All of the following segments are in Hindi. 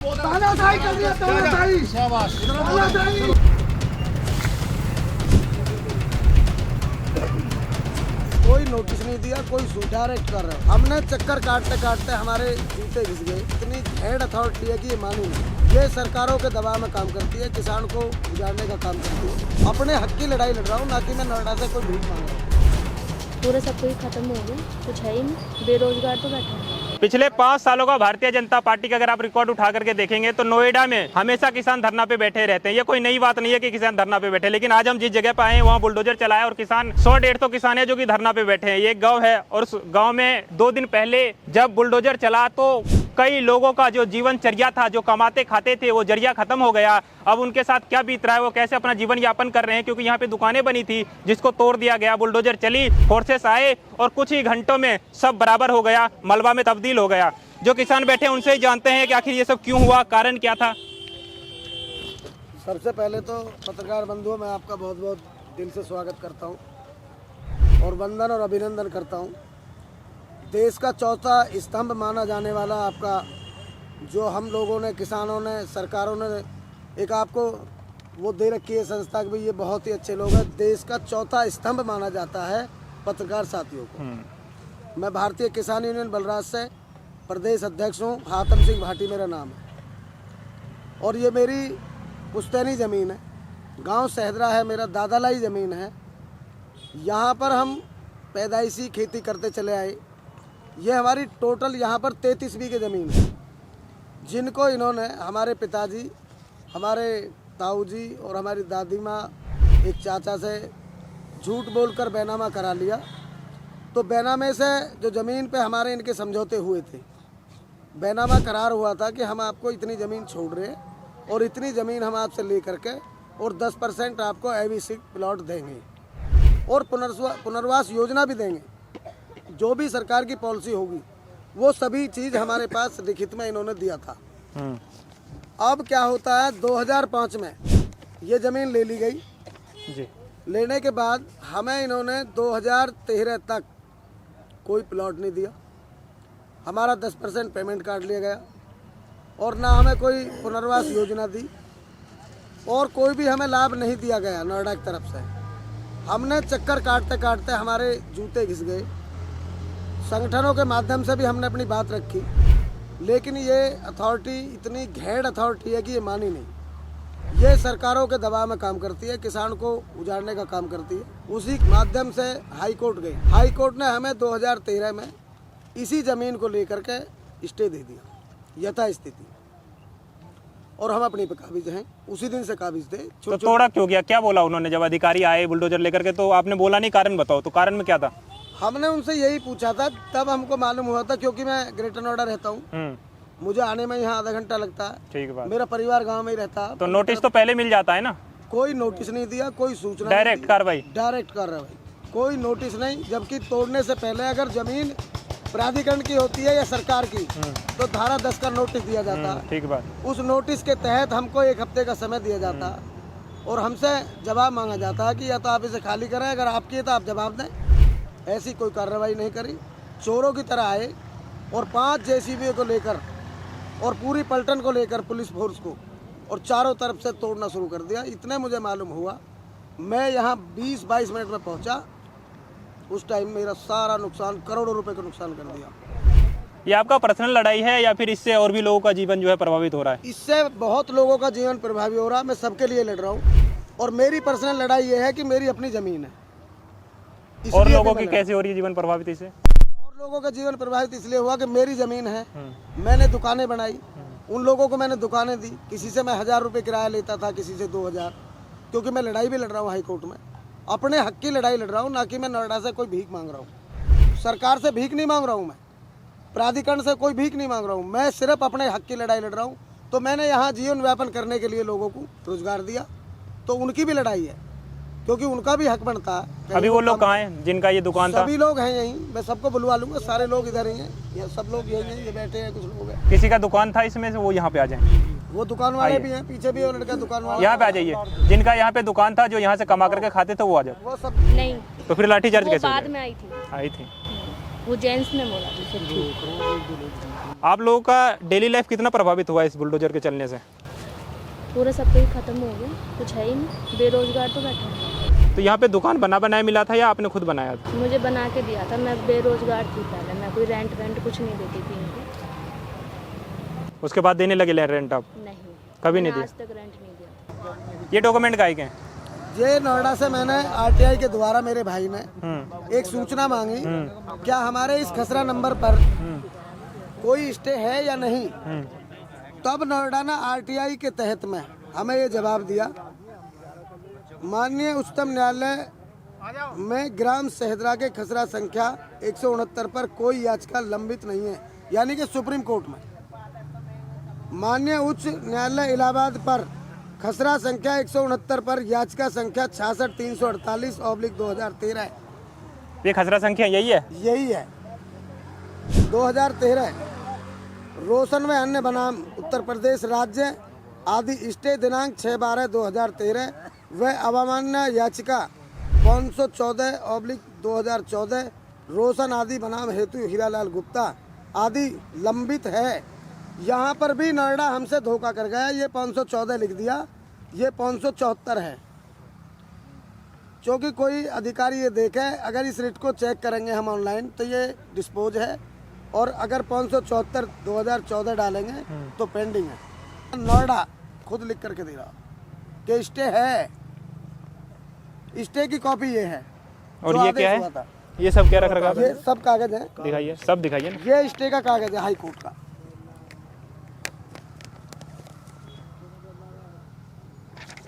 तानाशाही कर दिया, तानाशाही। शाबाश। तानाशाही। कोई नोटिस नहीं दिया, कोई डायरेक्ट कर रहा है। हमने चक्कर काटते काटते हमारे जूते घिस गए। इतनी हेड अथॉरिटी है कि ये मानी नहीं। ये सरकारों के दबाव में काम करती है, किसान को उजाड़ने का काम करती है। अपने हक की लड़ाई लड़ रहा हूँ, ना कि मैं नोएडा से कोई भीख मांग रहा हूँ। पूरे सब कुछ खत्म हो गया, कुछ है ही नहीं, बेरोजगार तो बैठा है। पिछले 5 सालों का भारतीय जनता पार्टी का अगर आप रिकॉर्ड उठा करके देखेंगे तो नोएडा में हमेशा किसान धरना पे बैठे रहते हैं। ये कोई नई बात नहीं है कि किसान धरना पे बैठे, लेकिन आज हम जिस जगह पे आए हैं वहाँ बुलडोजर चलाया और किसान 100-150 किसान है जो कि धरना पे बैठे हैं। ये एक गाँव है और उस गाँव में 2 दिन पहले जब बुलडोजर चला तो कई लोगों का जो जीवनचर्या था, जो कमाते खाते थे, वो जरिया खत्म हो गया। अब उनके साथ क्या बीत रहा है, वो कैसे अपना जीवन यापन कर रहे हैं, क्योंकि यहाँ पे दुकानें बनी थी जिसको तोड़ दिया गया। बुलडोजर चली, फोर्सेस आए और कुछ ही घंटों में सब बराबर हो गया, मलबा में तब्दील हो गया। जो किसान बैठे हैं उनसे ही जानते हैं कि आखिर ये सब क्यों हुआ, कारण क्या था। सबसे पहले तो पत्रकार बंधुओं, मैं आपका बहुत बहुत दिल से स्वागत करता हूँ और वंदन और अभिनंदन करता हूँ। देश का चौथा स्तंभ माना जाने वाला आपका जो हम लोगों ने, किसानों ने, सरकारों ने एक आपको वो दे रखी है संस्था कि भाई ये बहुत ही अच्छे लोग हैं। देश का चौथा स्तंभ माना जाता है पत्रकार साथियों को। मैं भारतीय किसान यूनियन बलराज से प्रदेश अध्यक्ष हूँ। हातम सिंह भाटी मेरा नाम है और ये मेरी पुश्तैनी ज़मीन है। गांव सहदरा है, मेरा दादालाई ज़मीन है। यहाँ पर हम पैदाइशी खेती करते चले आए। ये हमारी टोटल यहाँ पर 33 बीघे ज़मीन है, जिनको इन्होंने, हमारे पिताजी, हमारे ताऊ जी और हमारी दादी माँ एक चाचा से झूठ बोलकर बैनामा करा लिया। तो बैनामे से जो ज़मीन पे हमारे इनके समझौते हुए थे, बैनामा करार हुआ था कि हम आपको इतनी ज़मीन छोड़ रहे हैं और इतनी ज़मीन हम आपसे ले करके और 10% आपको ABC प्लॉट देंगे और पुनर्वास योजना भी देंगे। जो भी सरकार की पॉलिसी होगी वो सभी चीज़ हमारे पास लिखित में इन्होंने दिया था। अब क्या होता है, 2005 में ये ज़मीन ले ली गई जी। लेने के बाद हमें इन्होंने 2013 तक कोई प्लॉट नहीं दिया। हमारा 10% पेमेंट काट लिया गया और ना हमें कोई पुनर्वास योजना दी और कोई भी हमें लाभ नहीं दिया गया नोएडा की तरफ से। हमने चक्कर काटते काटते हमारे जूते घिस गए। संगठनों के माध्यम से भी हमने अपनी बात रखी, लेकिन ये अथॉरिटी इतनी घेड़ अथॉरिटी है कि ये मानी नहीं। ये सरकारों के दबाव में काम करती है, किसान को उजाड़ने का काम करती है। उसी माध्यम से हाई कोर्ट गई। हाई कोर्ट ने हमें 2013 में इसी ज़मीन को लेकर के स्टे दे दिया यथास्थिति, और हम अपनी पे काबिज हैं। उसी दिन से काबिज थे। तो तोड़ा क्यों गया, क्या बोला उन्होंने जब अधिकारी आए बुलडोजर लेकर के? तो आपने बोला नहीं, कारण बताओ। तो कारण में क्या था? हमने उनसे यही पूछा था, तब हमको मालूम हुआ था, क्योंकि मैं ग्रेटर नोएडा रहता हूँ, मुझे आने में यहाँ आधा घंटा लगता है। ठीक बात। मेरा परिवार गांव में ही रहता है। तो नोटिस तो पहले मिल जाता है ना? कोई नोटिस नहीं दिया, कोई सूचना, डायरेक्ट कार्रवाई। डायरेक्ट कार्रवाई, कोई नोटिस नहीं। जबकि तोड़ने से पहले अगर जमीन प्राधिकरण की होती है या सरकार की तो धारा 10 का नोटिस दिया जाता है। ठीक बात। उस नोटिस के तहत हमको 1 हफ्ते का समय दिया जाता है और हमसे जवाब मांगा जाता है कि या तो आप इसे खाली करें, अगर आपकी है तो आप जवाब दें। ऐसी कोई कार्रवाई नहीं करी। चोरों की तरह आए और 5 JCB को लेकर और पूरी पलटन को लेकर पुलिस फोर्स को और चारों तरफ से तोड़ना शुरू कर दिया। इतने मुझे मालूम हुआ, मैं यहाँ 20-22 मिनट में पहुँचा। उस टाइम मेरा सारा नुकसान, करोड़ों रुपए का नुकसान कर दिया। ये आपका पर्सनल लड़ाई है या फिर इससे और भी लोगों का जीवन जो है प्रभावित हो रहा है? इससे बहुत लोगों का जीवन प्रभावित हो रहा है। मैं सबके लिए लड़ रहा हूँ और मेरी पर्सनल लड़ाई ये है कि मेरी अपनी ज़मीन है। और लोगों की कैसे हो रही है जीवन प्रभावित इससे? और लोगों का जीवन प्रभावित इसलिए हुआ कि मेरी ज़मीन है, मैंने दुकानें बनाई, उन लोगों को मैंने दुकानें दी। किसी से मैं 1000 रुपये किराया लेता था, किसी से 2000, क्योंकि मैं लड़ाई भी लड़ रहा हूँ हाई कोर्ट में। अपने हक की लड़ाई लड़ रहा हूँ, ना कि मैं नोएडा से कोई भीख मांग रहा हूँ। सरकार से भीख नहीं मांग रहा हूँ, मैं प्राधिकरण से कोई भीख नहीं मांग रहा हूँ। मैं सिर्फ अपने हक की लड़ाई लड़ रहा हूँ। तो मैंने यहाँ जीवन व्यापन करने के लिए लोगों को रोजगार दिया, तो उनकी भी लड़ाई है, क्योंकि उनका भी हक बनता है। अभी वो लोग कहाँ हैं जिनका ये दुकान था? सभी लोग हैं यहीं, मैं सबको बुलवा लूंगा। सारे लोग इधर ही हैं, ये सब लोग यहीं हैं, ये बैठे हैं, कुछ लोग हैं। किसी का दुकान था इसमें से, वो यहाँ पे आ जाए। वो दुकान वाले भी हैं, पीछे भी वो लड़का दुकान वाला। यहाँ पे आ जाइए। जिनका यहाँ पे दुकान था, जो यहाँ से कमा करके खाते थे, वो आ जाए। वो सब नहीं, तो फिर लाठीचार्ज कैसे? बाद में आई थी। आई थी वो जेंट्स ने बोला। आप लोगों का डेली लाइफ कितना प्रभावित हुआ इस बुलडोजर के चलने से? पूरा सब कुछ ख़त्म हो गया, कुछ है ही नहीं, बेरोजगार तो बैठा हूँ। तो यहाँ पे दुकान बना बनाया मिला था या आपने खुद बनाया था? मुझे बना के दिया था, मैं बेरोजगार थी पहले, मैं कोई रेंट कुछ नहीं देती थी इनको। उसके बाद देने लगे रेंट आप? नहीं, कभी नहीं मैंने दिया? आज तक रेंट नहीं दिया। ये डॉक्यूमेंट काहे के हैं? ये नोएडा से मैंने आरटीआई के द्वारा मेरे भाई ने एक सूचना मांगी, क्या हमारे इस खसरा नंबर पर कोई स्टे है या नहीं। तब नोएडा ने आरटीआई के तहत में हमें ये जवाब दिया, माननीय उच्चतम न्यायालय में ग्राम सहदरा के खसरा संख्या 169 पर कोई याचिका लंबित नहीं है, यानी कि सुप्रीम कोर्ट में। माननीय उच्च न्यायालय इलाहाबाद पर खसरा संख्या 169 पर याचिका संख्या 66,348/2013 है। ये खसरा संख्या यही है? यही है 2013। रोशन व अन्य बनाम उत्तर प्रदेश राज्य आदि स्टे दिनांक 6/12/2013 व अवमानना याचिका 514/2014 रोशन आदि बनाम हेतु हीरालाल गुप्ता आदि लंबित है। यहाँ पर भी नोएडा हमसे धोखा कर गया, ये 514 लिख दिया, ये 574 है। क्योंकि कोई अधिकारी ये देखे, अगर इस रिट को चेक करेंगे हम ऑनलाइन तो ये डिस्पोज है, और अगर 574 2014 डालेंगे तो पेंडिंग है। नोएडा खुद लिख करके दे रहा कि स्टे है, स्टे की कॉपी ये है। और ये क्या है? ये सब क्या रख रखा है? ये सब कागज है, दिखाइए, सब दिखाइए ना। ये स्टे का कागज है हाई कोर्ट का।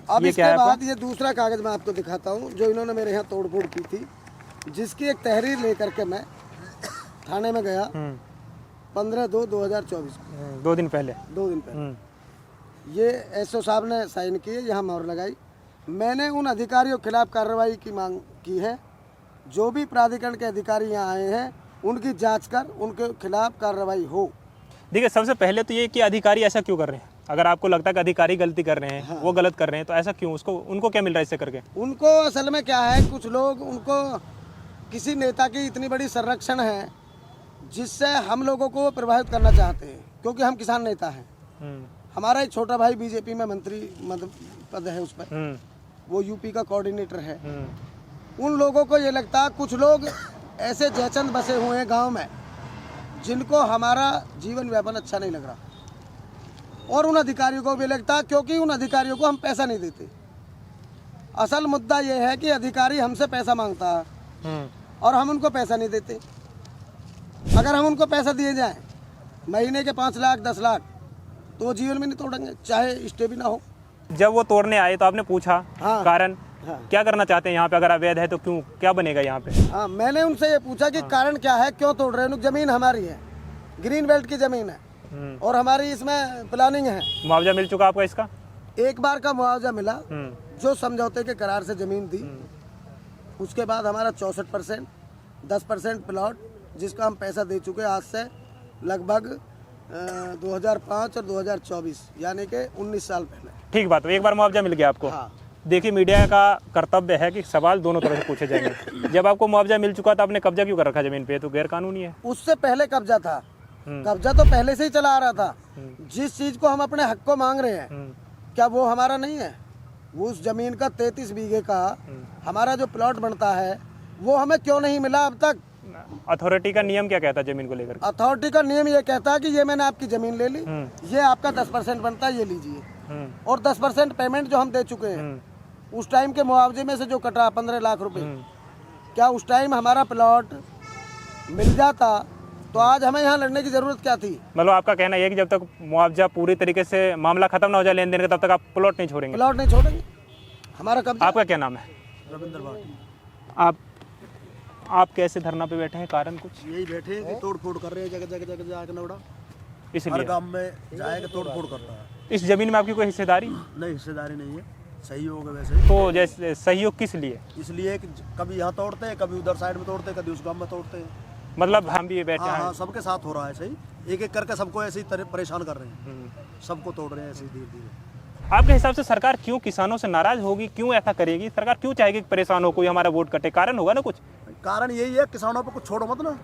अब इसके बाद ये दूसरा कागज मैं आपको दिखाता हूँ जो इन्होंने मेरे यहाँ तोड़फोड़ की थी, जिसकी एक तहरीर लेकर के मैं थाने में गया 15/2/2024 को। 2 दिन पहले? 2 दिन पहले। ये एसओ साहब ने साइन किए, यहाँ मोहर लगाई। मैंने उन अधिकारियों के खिलाफ कार्रवाई की मांग की है। जो भी प्राधिकरण के अधिकारी यहाँ आए हैं उनकी जांच कर उनके खिलाफ कार्रवाई हो। देखिए, सबसे पहले तो ये कि अधिकारी ऐसा क्यों कर रहे हैं? अगर आपको लगता है कि अधिकारी गलती कर रहे हैं, हाँ, वो गलत कर रहे हैं, तो ऐसा क्यों? उनको क्या मिल रहा है इससे करके? उनको असल में क्या है, कुछ लोग उनको किसी नेता की इतनी बड़ी संरक्षण है जिससे हम लोगों को प्रभावित करना चाहते हैं, क्योंकि हम किसान नेता हैं। हमारा एक छोटा भाई बीजेपी में मंत्री पद है, उस पर वो यूपी का कोऑर्डिनेटर है। उन लोगों को ये लगता है, कुछ लोग ऐसे जयचंद बसे हुए हैं गांव में जिनको हमारा जीवन व्यापन अच्छा नहीं लग रहा, और उन अधिकारियों को भी लगता है, क्योंकि उन अधिकारियों को हम पैसा नहीं देते। असल मुद्दा ये है कि अधिकारी हमसे पैसा मांगता है और हम उनको पैसा नहीं देते। अगर हम उनको पैसा दिए जाएं महीने के 5 लाख 10 लाख तो वो जीवन में नहीं तोड़ेंगे, चाहे स्टे भी ना हो। जब वो तोड़ने आए तो आपने पूछा, हाँ, कारण क्या करना चाहते हैं यहाँ पे? अगर अवैध है तो क्यों, क्या बनेगा यहाँ पे? हाँ, मैंने उनसे ये पूछा कि कारण क्या है, क्यों तोड़ रहे हैं? जमीन हमारी है, ग्रीन बेल्ट की जमीन है और हमारी इसमें प्लानिंग है। मुआवजा मिल चुका आपका इसका? एक बार का मुआवजा मिला जो समझौते के करार से जमीन दी। उसके बाद हमारा 64%, 10% प्लॉट जिसका हम पैसा दे चुके आज से लगभग 2005 और 2024 यानी कि 19 साल पहले। ठीक बात, एक बार मुआवजा मिल गया आपको। हाँ। देखिए, मीडिया का कर्तव्य है कि सवाल दोनों तरह से पूछे जाएंगे। जब आपको मुआवजा मिल चुका तो आपने कब्जा क्यों कर रखा जमीन पे? तो गैर कानूनी है। उससे पहले कब्जा था, कब्जा तो पहले से ही चला आ रहा था। जिस चीज को हम अपने हक को मांग रहे हैं क्या वो हमारा नहीं है? वो उस जमीन का 33 बीघे का हमारा जो प्लॉट बनता है वो हमें क्यों नहीं मिला अब तक? अथॉरिटी का नियम क्या कहता है जमीन को लेकर? अथॉरिटी का नियम ये कहता है कि ये मैंने आपकी जमीन ले ली, ये आपका 10% बनता है, ये लीजिए। और 10% पेमेंट जो हम दे चुके हैं उस टाइम के मुआवजे में से जो कटा 15 लाख रुपए, क्या उस टाइम हमारा प्लॉट मिल जाता तो आज हमें यहाँ लड़ने की जरूरत क्या थी? मतलब आपका कहना यह है कि जब तक मुआवजा पूरी तरीके से मामला खत्म ना हो जाए लेन देन का, तब तक आप प्लॉट नहीं छोड़ेंगे? प्लॉट नहीं छोड़ेंगे, हमारा कब्जा। आपका क्या नाम है? रविंद्र भाटी। आप कैसे धरना पे बैठे हैं? कारण कुछ? यही बैठे हैं कि तोड़ फोड़ कर रहे हैं जगह जगह जगह जाके नोएडा, इसलिए हर गांव में जाएगा तोड़ फोड़ कर रहा है। इस जमीन में आपकी कोई हिस्सेदारी? नहीं, हिस्सेदारी नहीं है, सहयोग है वैसे। तो जैसे सहयोग किस लिए? इसलिए कि कभी यहाँ तोड़ते हैं, कभी उधर साइड में तोड़ते हैं, कभी उस गांव में तोड़ते हैं। मतलब हम भी बैठे हैं? हाँ, सबके साथ हो रहा है सही, एक एक करके सबको ऐसे ही परेशान कर रहे हैं, सबको तोड़ रहे हैं ऐसे धीरे धीरे। आपके हिसाब से सरकार क्यों किसानों से नाराज होगी? क्यों ऐसा करेगी? सरकार क्यों चाहेगी कि परेशान हो, कोई हमारा वोट कटे? कारण होगा ना कुछ? कारण यही है, किसानों पर कुछ छोड़ो मत ना,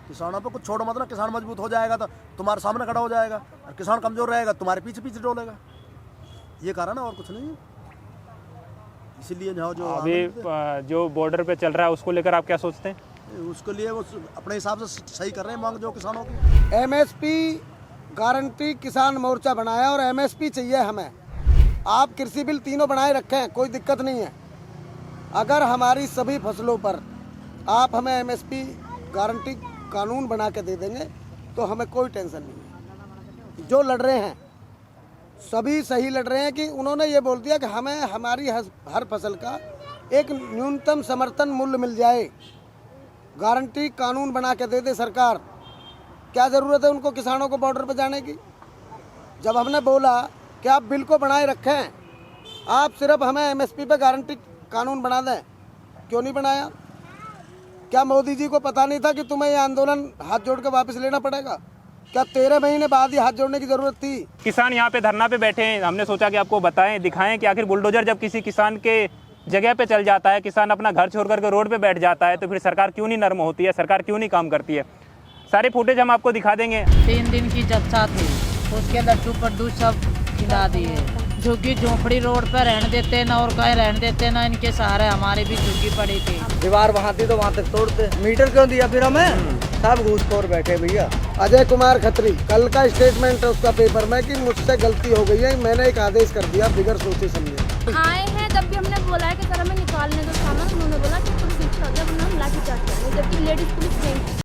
किसानों पे कुछ छोड़ो मत ना, किसान मजबूत हो जाएगा तो तुम्हारे सामने खड़ा हो जाएगा, और किसान कमजोर रहेगा तुम्हारे पीछे पीछे डोलेगा। ये कारण है और कुछ नहीं है। इसीलिए जो अभी जो बॉर्डर पे चल रहा है उसको लेकर आप क्या सोचते हैं? उसके लिए वो अपने हिसाब से सही कर रहे हैं मांग जो किसानों की। एमएसपी गारंटी किसान मोर्चा बनाया और एमएसपी चाहिए हमें। आप कृषि बिल तीनों बनाए रखें, कोई दिक्कत नहीं है। अगर हमारी सभी फसलों पर आप हमें एमएसपी गारंटी कानून बना के दे देंगे तो हमें कोई टेंशन नहीं है। जो लड़ रहे हैं सभी सही लड़ रहे हैं कि उन्होंने ये बोल दिया कि हमें हमारी हर फसल का एक न्यूनतम समर्थन मूल्य मिल जाए। गारंटी कानून बना के दे दे सरकार। क्या ज़रूरत है उनको किसानों को बॉर्डर पर जाने की? जब हमने बोला कि आप बिल को बनाए रखें, आप सिर्फ हमें एमएसपी पे गारंटी कानून बना दें, क्यों नहीं बनाया? क्या मोदी जी को पता नहीं था कि तुम्हें ये आंदोलन हाथ जोड़ के वापस लेना पड़ेगा? क्या 13 महीने बाद ही हाथ जोड़ने की जरूरत थी? किसान यहाँ पे धरना पे बैठे हैं, हमने सोचा कि आपको बताएं, दिखाएं कि आखिर बुलडोजर जब किसी किसान के जगह पे चल जाता है, किसान अपना घर छोड़ करके रोड पे बैठ जाता है, तो फिर सरकार क्यों नहीं नर्म होती है, सरकार क्यों नहीं काम करती है? सारे फुटेज हम आपको दिखा देंगे। 3 दिन की जलसा थी, उसके लड्डू पड्डू सब खिला दिए। झुग्गी झोपड़ी रोड पर रहने देते ना, और कहीं रहने देते ना, इनके सहारे हमारी भी झुग्गी पड़ी थी। दीवार वहाँ थी तो वहाँ तक तोड़ते। मीटर क्यों दिया फिर हमें? सब घूसखोर बैठे भैया। अजय कुमार खत्री, कल का स्टेटमेंट है उसका पेपर में कि मुझसे गलती हो गई है, मैंने एक आदेश कर दिया बिगड़ सोचे समझे। आए हैं जब भी हमने बोला है कि सर हमें निकालने दो सामान, उन्होंने बोला कि पुलिस पीछे हो गया, वरना हम लाठी चार्ज करेंगे, जबकि लेडीज पुलिस नहीं थी।